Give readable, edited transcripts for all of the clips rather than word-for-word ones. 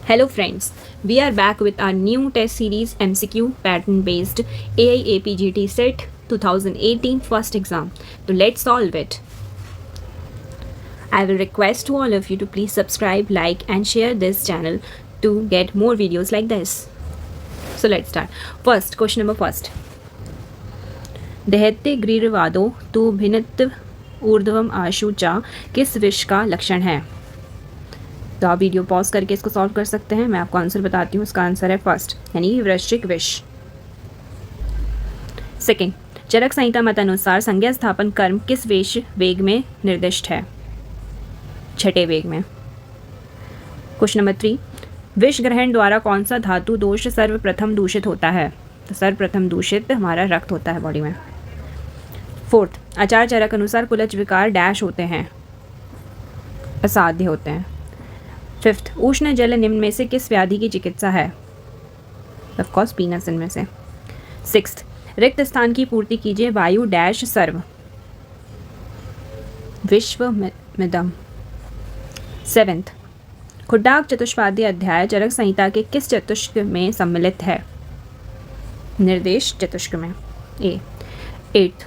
Hello friends, we are back with our new test series MCQ pattern based AIAPGT set 2018 first exam. So let's solve it. I will request to all of you to please subscribe, like and share this channel to get more videos like this. So let's start. First, question number first. दहत्ते ग्रीरवादो तु भिन्नत्व ऊर्ध्वम आशु चा किस विष का लक्षण है? तो आप video pause करके इसको सॉल्व कर सकते हैं। मैं आपको आंसर बताती हूँ। इसका आंसर है फर्स्ट यानी वृश्चिक विष। सेकंड, चरक संहिता मत अनुसार संज्ञा स्थापन कर्म किस वेश वेग में निर्दिष्ट है? छठे वेग में। क्वेश्चन नंबर 3, विष ग्रहण द्वारा कौन सा धातु दोष सर्वप्रथम दूषित होता है? तो सर्वप्रथम दूषित हमारा रक्त होता है बॉडी में। फोर्थ, आचार चरक अनुसार कुलज विकार डैश होते हैं, असाध्य होते हैं। फिफ्थ, उष्ण जल निम्न में से किस व्याधि की चिकित्सा है? ऑफ कोर्स पीनस इनमें से। सिक्स्थ, रिक्त स्थान की पूर्ति कीजिए वायु डैश सर्व विश्व मिदम। सेवेंथ, खुड्डाक चतुष्पादी अध्याय चरक संहिता के किस चतुष्क में सम्मिलित है? निर्देश चतुष्क में। एट्थ,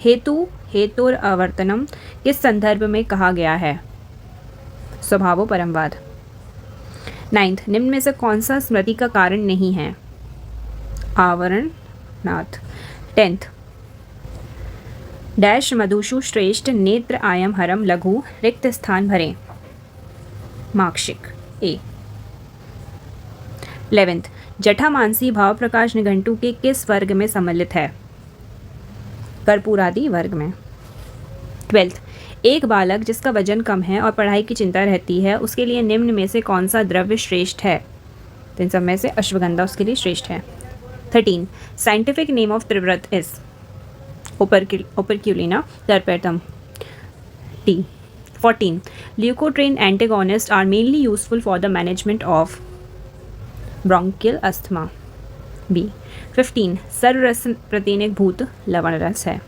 हेतु हेतुर आवर्तनम किस संदर्भ में कहा गया है? स्वभावो परमवाद। नाइन्थ, निम्न में से कौन सा स्मृति का कारण नहीं है? आवरण नाथ। टेंथ, डैश मधुषु श्रेष्ठ नेत्र आयम हरम लघु रिक्त स्थान भरे माक्षिक। 11th, जठा मानसी भाव प्रकाश निघंटु के किस वर्ग में सम्मिलित है? कर्पूरादि वर्ग में। 12th, एक बालक जिसका वजन कम है और पढ़ाई की चिंता रहती है उसके लिए निम्न में से कौन सा द्रव्य श्रेष्ठ है? तो इन सब में से अश्वगंधा उसके लिए श्रेष्ठ है। 13, साइंटिफिक नेम ऑफ त्रिव्रत is operculina turpethum T. 14, leukotriene antagonist are mainly useful for the management of bronchial asthma B. 15, सर्वरस प्रतिनिक भूत लवण रस है।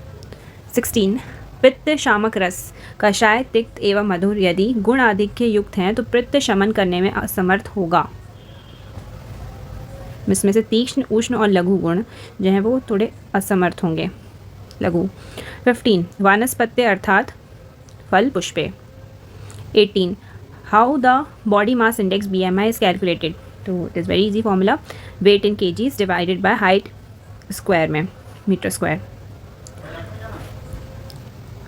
16, पित्त शामक रस कषाय तिक्त एवं मधुर यदि गुण आधिक्य युक्त हैं तो पित्त शमन करने में असमर्थ होगा। इसमें से तीक्ष्ण उष्ण और लघु गुण जो हैं वो थोड़े असमर्थ होंगे, लघु। 15, वानस्पत्य अर्थात फल पुष्पे। 18, how the body mass index BMI is calculated? तो it is very easy formula, weight in kgs divided by height square में metre square.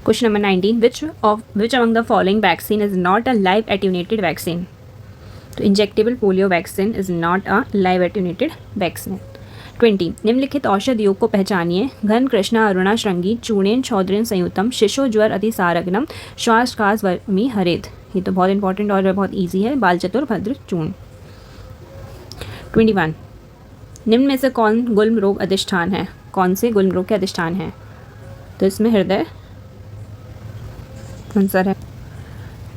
Question number 19, which among the following vaccine is not a live attenuated vaccine? तो injectable polio vaccine is not a live attenuated vaccine. 20, निम्नलिखित औषध योग को पहचानिए। घन कृष्णा अरुणा श्रृंगी चूर्णेन छौद्रेन संयुतम शिशु ज्वर अतिसारग्नम श्वास कास वर्मी हरेत। ये तो बहुत इंपॉर्टेंट और बहुत ईजी है। बाल चतुर भद्र चूर्ण। 21, निम्न में से कौन गुल्म रोग अधिष्ठान है? कौन से गुल्म रोग के अधिष्ठान है? तो इसमें हृदय आंसर है।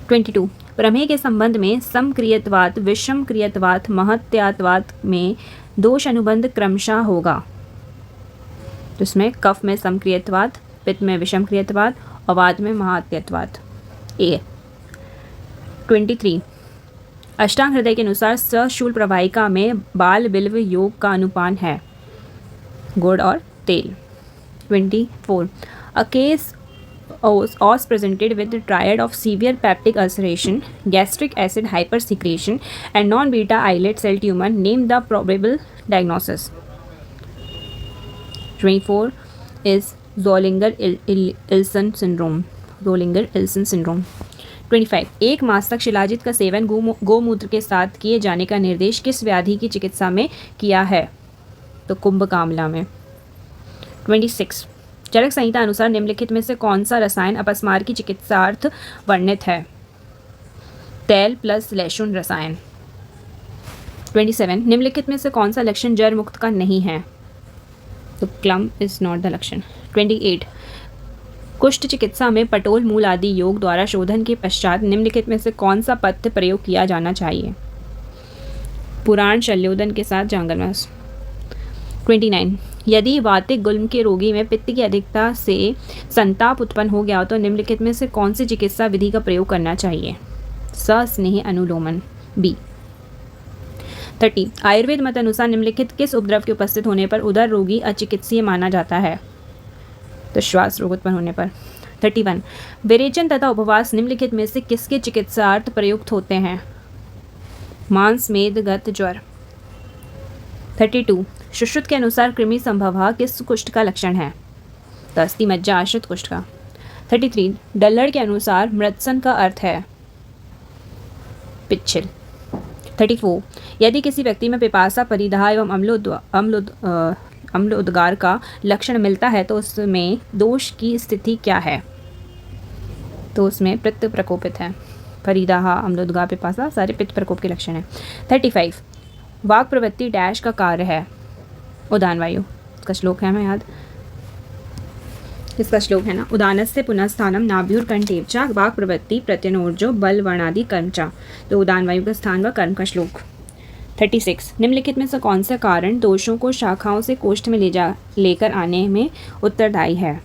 22, प्रमेय के संबंध में समक्रियत्वात् विषम क्रियत्वात् महत्यात्वात् में दोष अनुबंध क्रमशः होगा। तो इसमें कफ में समक्रियत्वात्, पित्त में विषम क्रियत्वात् और वात में महत्यात्वात्। 23, अष्टांग हृदय के अनुसार सशूल प्रवाहिका में बाल बिल्व योग का अनुपान है, गुड़ और तेल। 24, a case was presented with the triad of severe peptic ulceration, gastric acid hypersecretion and non-beta islet cell tumor. Name the probable diagnosis. 24 is Zollinger-Ellison syndrome. Zollinger-Ellison syndrome. 25, एक मास तक शिलाजित का सेवन गोमूत्र के साथ किए जाने का निर्देश किस व्याधि की चिकित्सा में किया है? तो कुंभ कामला में। 26, चरक संहिता अनुसार निम्नलिखित में से कौन सा रसायन अपस्मार की चिकित्सार्थ वर्णित है? तेल प्लस लहसुन रसायन। 27, निम्नलिखित में से कौन सा लक्षण जर मुक्त का नहीं है? तो क्लम इज नॉट द लक्षण। 28, कुष्ठ चिकित्सा में पटोल मूल आदि योग द्वारा शोधन के पश्चात निम्नलिखित में से कौन सा पथ्य प्रयोग किया जाना चाहिए? पुराण शल्योदन के साथ जांगरमास। 29, यदि वातिक गुल्म के रोगी में पित्त की अधिकता से संताप उत्पन्न हो गया हो तो निम्नलिखित में से कौन सी चिकित्सा विधि का प्रयोग करना चाहिए? सस्नेह अनुलोमन बी। 30 आयुर्वेद मत अनुसार निम्नलिखित किस उपद्रव के उपस्थित होने पर उदर रोगी अचिकित्सीय माना जाता है? तो श्वास रोग उत्पन्न होने पर। 31 विरेचन तथा उपवास निम्नलिखित में से किसके चिकित्सार्थ प्रयुक्त होते हैं? मांस मेदगत ज्वर। 32 सुश्रुत के अनुसार कृमि संभवः किस कुष्ठ का लक्षण है? तो अस्थि मज्जा आश्रित कुष्ठ का। 33 डल्लर के अनुसार मृत्सन का अर्थ है पिच्छिल। 34 यदि किसी व्यक्ति में पिपासा परिदाह एवं अम्ल उद्गार का लक्षण मिलता है तो उसमें दोष की स्थिति क्या है? तो उसमें पित्त प्रकोपित है। परिदाह, अम्ल उद्गार, पिपासा सारे पित्त प्रकोप के लक्षण हैं। 35 वाक प्रवृत्ति डैश का कार्य है? उदान वायु। इसका श्लोक है हमें याद, इसका श्लोक है ना, उदानस्य पुनः नाभ्युर्कंठेव च वाक प्रवृत्ति प्रत्यनोर्जो बल वर्णादि कर्म च। तो उदान वायु का स्थान व कर्म का श्लोक। 36 निम्नलिखित में से कौन सा कारण दोषों को शाखाओं से कोष्ठ में लेकर आने में उत्तरदायी है?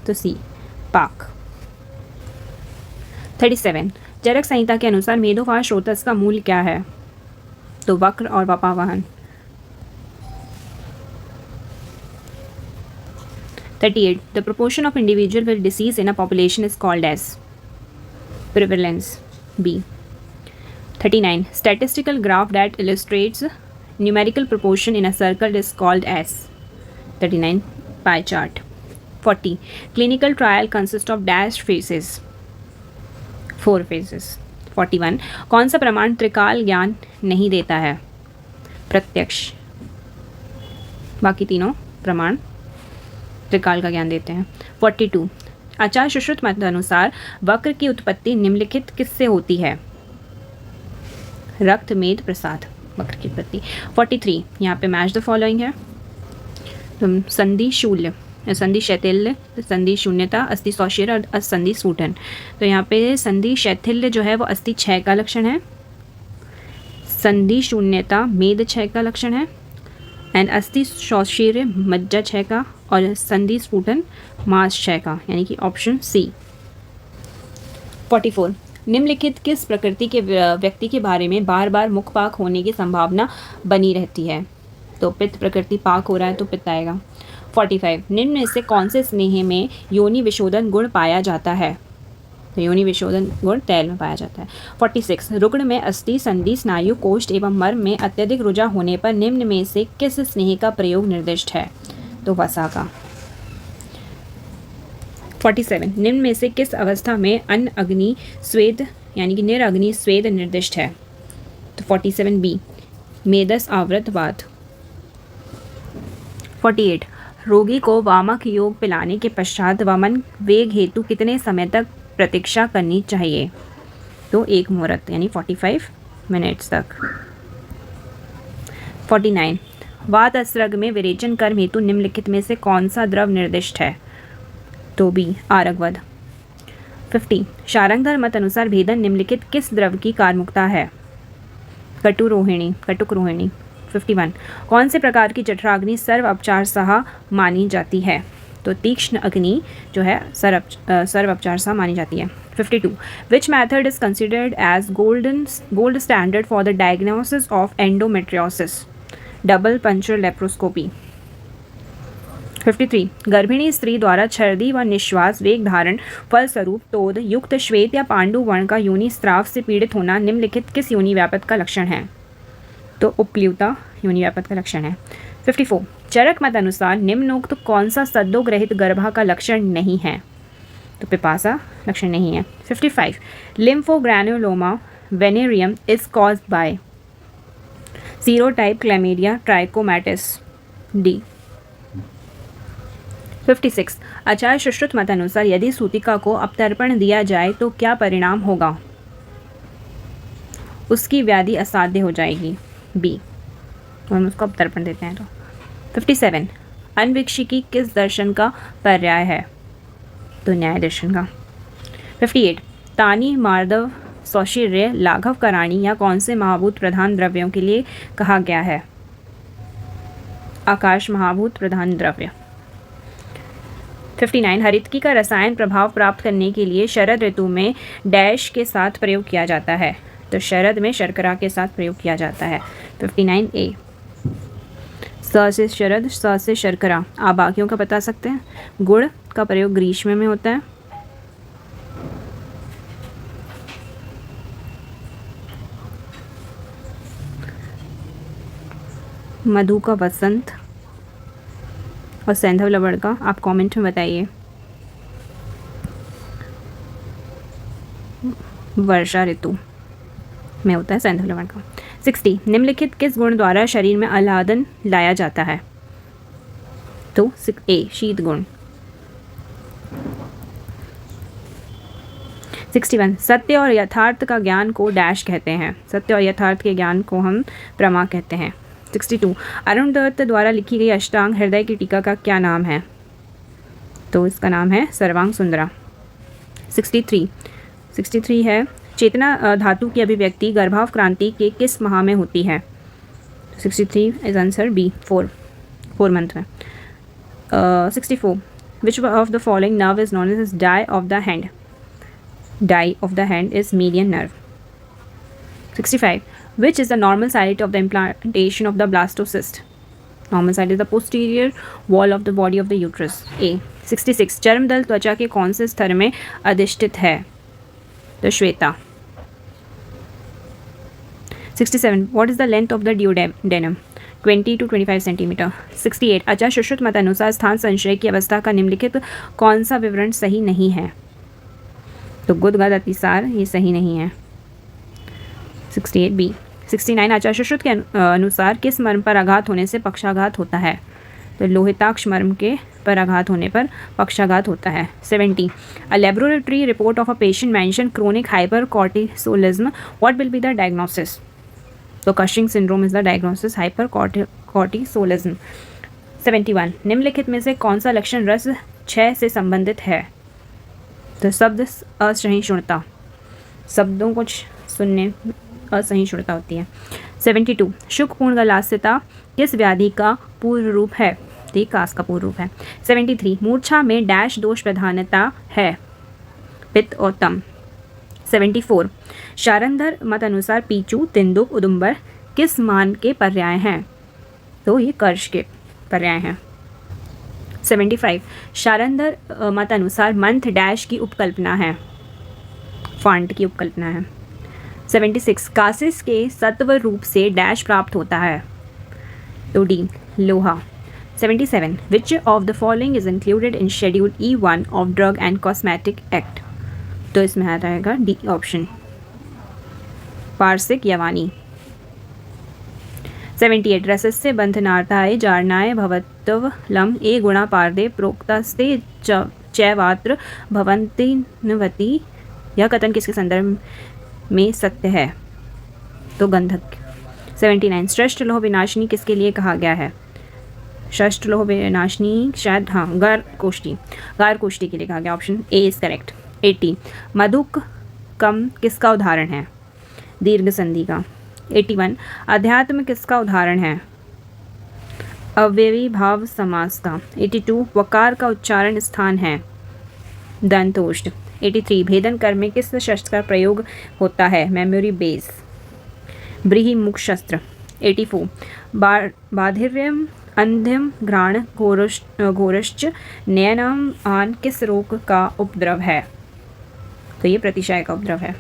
तो सी पाक। 37 चरक संहिता के अनुसार मेदोवार स्रोतस का मूल क्या है? तो वक्र और वपावहन। 38 the proportion of individual with disease in a population is called as? prevalence B। 39 statistical graph that illustrates numerical proportion in a circle is called as? 39 pie chart। 40 clinical trial consists of dash phases? 4 phases। 41 कौन सा प्रमाण त्रिकाल ज्ञान नहीं देता है? प्रत्यक्ष। बाकी तीनों प्रमाण त्रिकाल का ज्ञान देते हैं। 42 आचार्य सुश्रुत मत अनुसार वक्र की उत्पत्ति निम्नलिखित किससे होती है? रक्त मेद प्रसाद, वक्र की उत्पत्ति। 43 यहाँ पे मैच द फॉलोइंग है। संधि शूल्य, संधि शैथिल्य, संधि शून्यता, अस्थि सौशीर और असंधि सूटन। तो यहाँ पे संधि शैथिल्य जो है वो अस्थि 6 का लक्षण है, संधि शून्यता मेद 6 का लक्षण है, एंड अस्थि सौशीर मज्जा 6 का, और संधि स्फुटन मास 6 का, यानी कि ऑप्शन सी। 44 निम्नलिखित किस प्रकृति के व्यक्ति के बारे में बार बार मुखपाक होने की संभावना बनी रहती है? तो पित्त प्रकृति, पाक हो रहा है तो पित्त आएगा। 45 निम्न में से कौन से स्नेह में योनि विशोधन गुण पाया जाता है? तो योनि विशोधन गुण तैल में पाया जाता है। 46 रुग्ण में अस्थि संधि स्नायु कोष्ठ एवं मर्म में अत्यधिक रुझान होने पर निम्न में से किस स्नेह का प्रयोग निर्दिष्ट है? तो वसा का। 47 निम्न में से किस अवस्था में अन्न अग्नि स्वेद यानी कि निरअग्नि स्वेद निर्दिष्ट है? तो 47 बी मेदस आवृतवाद। 48 रोगी को वामक योग पिलाने के पश्चात वमन वेग हेतु कितने समय तक प्रतीक्षा करनी चाहिए? तो 1 मुहूर्त यानी 45 मिनट्स तक। 49 वात अस्रग में विरेचन कर्म हेतु निम्नलिखित में से कौन सा द्रव निर्दिष्ट है? तो बी आरगवद। 50 शारंगधर मत अनुसार भेदन निम्नलिखित किस द्रव की कारमुकता है? कटुक रोहिणी। 51 कौन से प्रकार की जठराग्नि सर्व अपचार सहा मानी जाती है? तो तीक्ष्ण अग्नि जो है सर्व अपचार सहा मानी जाती है। 52 which method is considered as gold standard for the diagnosis of endometriosis? Double puncture laparoscopy. 53 गर्भिणी स्त्री द्वारा छर्दी व निश्वास वेग धारण फलस्वरूप तोद युक्त श्वेत या पांडु वर्ण का योनि स्राव से पीड़ित होना निम्नलिखित किस योनि व्यापत का लक्षण है? तो उपल्यूता योनि व्यापत का लक्षण है। 54 चरक मत अनुसार निम्नोक्त कौन सा सद्दोग्रहित गर्भा का लक्षण नहीं है? तो पिपासा लक्षण नहीं है। 55 lymphogranuloma venereum is caused by? Serotype chlamydia trachomatis D. 56 Acharya Sushruta मत अनुसार यदि सूतिका को अपतर्पण दिया जाए तो क्या परिणाम होगा? उसकी व्याधि असाध्य हो जाएगी बी, हम उसको अपतर्पण देते हैं तो। 57 अनविक्षिकी किस दर्शन का पर्याय है? तो न्याय दर्शन का। 58 तानी मार्दव सौशीर्य लाघव कराणी या कौन से महाभूत प्रधान द्रव्यों के लिए कहा गया है? आकाश महाभूत प्रधान द्रव्य। 59 हरितकी का रसायन प्रभाव प्राप्त करने के लिए शरद ऋतु में डैश के साथ प्रयोग किया जाता है? तो शरद में शर्करा के साथ प्रयोग किया जाता है। 59A, स से शरद, स से शर्करा। आप बाकियों का बता सकते हैं। गुड़ का प्रयोग ग्रीष्म में होता है। मधु का वसंत और सैंधव लवण का आप कमेंट में बताइए। वर्षा ऋतु में होता है सैंधव लवण का। 60, निम्नलिखित किस गुण द्वारा शरीर में आह्लादन लाया जाता है? तो A, शीत गुण। 61, सत्य और यथार्थ का ज्ञान को डैश कहते हैं। सत्य और यथार्थ के ज्ञान को हम प्रमा कहते हैं। 62, अरुण दत्त द्वारा लिखी गई अष्टांग हृदय की टीका का क्या नाम है? तो इसका नाम है सर्वांग सुंदरा। 63 है, चेतना धातु की अभिव्यक्ति गर्भावक्रांति के किस माह में होती है? 63 इज आंसर B, 4 मंथ में। 64, which of the following nerve is known as die of the hand? Die of the hand is median nerve. 65, which is the normal site of the implantation of the blastocyst? Normal site is the posterior wall of the body of the uterus. A. 66, चर्मदल त्वचा के कौन से स्तर में अधिष्ठित है? तो Shweta. 67, what is the length of the duodenum? 20 to 25 centimetre. 68, आचार्य सुश्रुत मत अनुसार स्थान संशय की अवस्था का निम्नलिखित कौन सा विवरण सही नहीं है? तो गुदगद अतिसार ये सही नहीं है। 68B। 69, आचार्य सुश्रुत के अनुसार किस मर्म पर आघात होने से पक्षाघात होता है? तो लोहिताक्ष मर्म के पर आघात होने पर पक्षाघात होता है। 70, a laboratory report of a patient mention chronic hypercortisolism, what will be the diagnosis? तो Cushing syndrome is the diagnosis hypercortisolism. 71, निम्नलिखित में से कौन सा लक्षण रस 6 से संबंधित है? तो शब्द असहिष्णुता, शब्दों को सुनने असहिष्णुता होती है। 72, शुकपूर्ण गलास्यता किस व्याधि का पूर्व रूप है? तो कास का पूर्व रूप है। 73, मूर्छा में डैश दोष प्रधानता है? पित्त और तम। 74, शारंधर मत अनुसार पीचू, तिंदुक, उदुम्बर किस मान के पर्याय हैं? तो ये कर्ष के पर्याय हैं। 75, शारंधर मत अनुसार मंथ डैश की उपकल्पना है? फांट की उपकल्पना है। 76, कासिस के सत्व रूप से डैश प्राप्त होता है? तो डी, लोहा। 77, which of the following is included in schedule E1 of drug and cosmetic act? तो इसमें आ जाएगा डी ऑप्शन, पार्सिक यवानी। 78, रसस्य बंधनार्थाय जारणाय भवत्व लम ए गुणा पारदे प्रोक्तास्ते चैवात्र भवन्ति नवति, यह कथन किसके संदर्भ में सत्य है? तो गंधक। 79, श्रेष्ठ लोह विनाशिनी किसके लिए कहा गया है? श्रेष्ठ लोह विनाशिनी शायद गार कोष्ठी के लिए कहा गया। Option A is correct. 80, मधुक कम किसका उदाहरण है? दीर्घ संधि का। 81, अध्यात्म किसका उदाहरण है? अव्ययी भाव समास का। 82, वकार का उच्चारण स्थान है? दंतोष्ठ। 83, भेदन कर्म में किस शस्त्र का प्रयोग होता है? मेमोरी बेस, ब्रीहिमुख शस्त्र। 84, बाधिर्यम अंध्यम घ्राण घोरश्च नयनम आन किस रोग का उपद्रव है? तो ये प्रतिशय का उपद्रव है।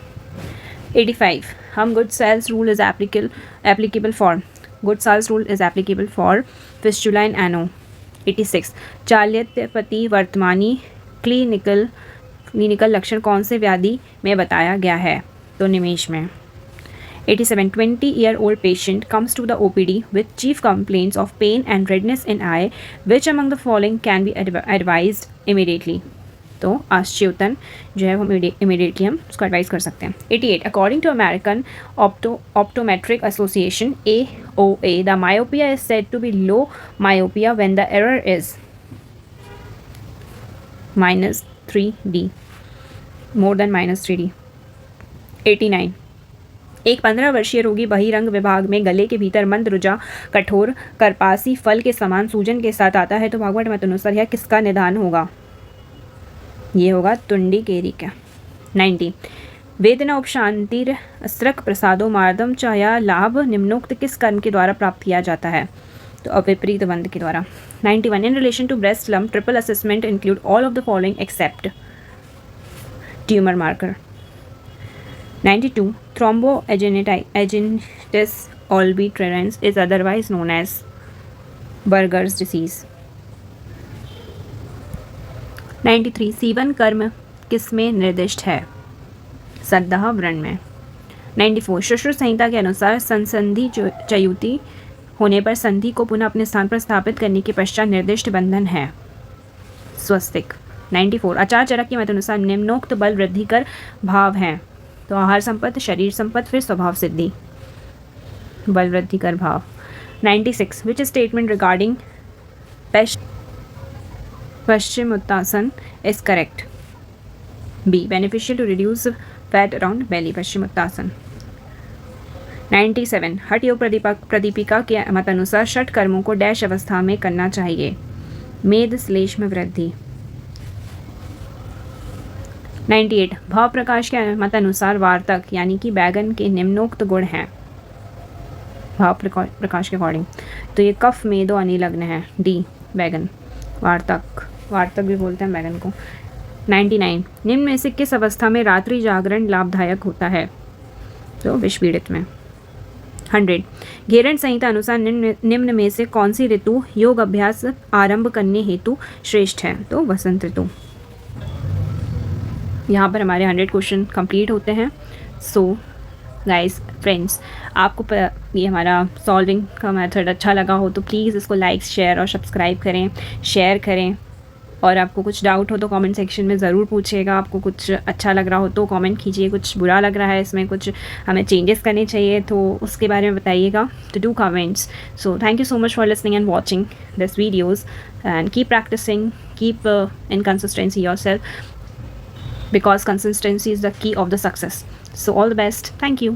85, हम Goodsall's rule is applicable for fistula in ano. 86, चाल्यपति वर्तमानी क्लिनिकल लक्षण कौन से व्याधि में बताया गया है? तो निमेश में। 87, 20-year-old patient comes to the OPD with chief complaints of pain and redness in eye. Which among the following can be advised immediately? तो आश्चर्योत्तन जो है वो इमीडिएटली हम उसको एडवाइस कर सकते हैं। 88, according to American optometric association AOA, the myopia is said to be low myopia when the error is -3D, more than -3D। 89, एक 15 वर्षीय रोगी बहिरंग विभाग में गले के भीतर मंद रुजा कठोर करपासी फल के समान सूजन के साथ आता है, तो भागवत मत अनुसार यह किसका निदान होगा? ये होगा तुंडी केरी का। 90, वेदना उपशांतिर स्त्रक प्रसादो मार्दम चाया लाभ निम्नोक्त किस कर्म के द्वारा प्राप्त किया जाता है? तो अविपरीत बंध के द्वारा। 91 in relation to breast lump triple assessment include all of the following except tumour marker. 92 thromboagenitis albitans is otherwise known as Buerger's disease। 93 सीवन कर्म किस में निर्दिष्ट है? सद्दाह व्रण में। 94 शुश्रुत संहिता के अनुसार संसंधि च्युति होने पर संधि को पुनः अपने स्थान पर स्थापित करने के पश्चात निर्दिष्ट बंधन है स्वस्तिक। 94 आचार चरक के मतानुसार निम्नोक्त बल वृद्धि कर भाव हैं। तो आहार संपत्ति, शरीर संपत्ति, फिर स्वभाव सिद्धि, बल वृद्धि कर भाव। 96 which statement regarding paschimottanasana is correct? B beneficial to reduce fat around belly, paschimottanasana. 97 hatha योग प्रदीपिका के मतानुसार षट कर्मों को डैश अवस्था में करना चाहिए? मेद श्लेष्म वृद्धि। 98 भाव प्रकाश के मतानुसार वार्तक यानी कि बैगन के निम्नोक्त गुण हैं भाव प्रकाश के अकॉर्डिंग। तो ये कफ मेदो अनिलग्न है, डी बैगन। वार्तक भी बोलते हैं बैगन को। 99 निम्न में से किस अवस्था में रात्रि जागरण लाभदायक होता है? तो विषपीड़ित में। 100 घेरण संहिता अनुसार निम्न में से कौन सी ऋतु योग अभ्यास आरंभ करने हेतु श्रेष्ठ है? तो वसंत ऋतु। यहाँ पर हमारे 100 क्वेश्चन कंप्लीट होते हैं। सो गाइस फ्रेंड्स, आपको ये हमारा सॉल्विंग का मेथड अच्छा लगा हो तो प्लीज़ इसको लाइक, शेयर और सब्सक्राइब करें, शेयर करें। और आपको कुछ डाउट हो तो कमेंट सेक्शन में ज़रूर पूछिएगा। आपको कुछ अच्छा लग रहा हो तो कमेंट कीजिए, कुछ बुरा लग रहा है, इसमें कुछ हमें चेंजेस करने चाहिए तो उसके बारे में बताइएगा। तो do comments. So thank you so much for listening and watching this videos and keep practising, keep in consistency yourself because consistency is the key of the success. So all the best. Thank you.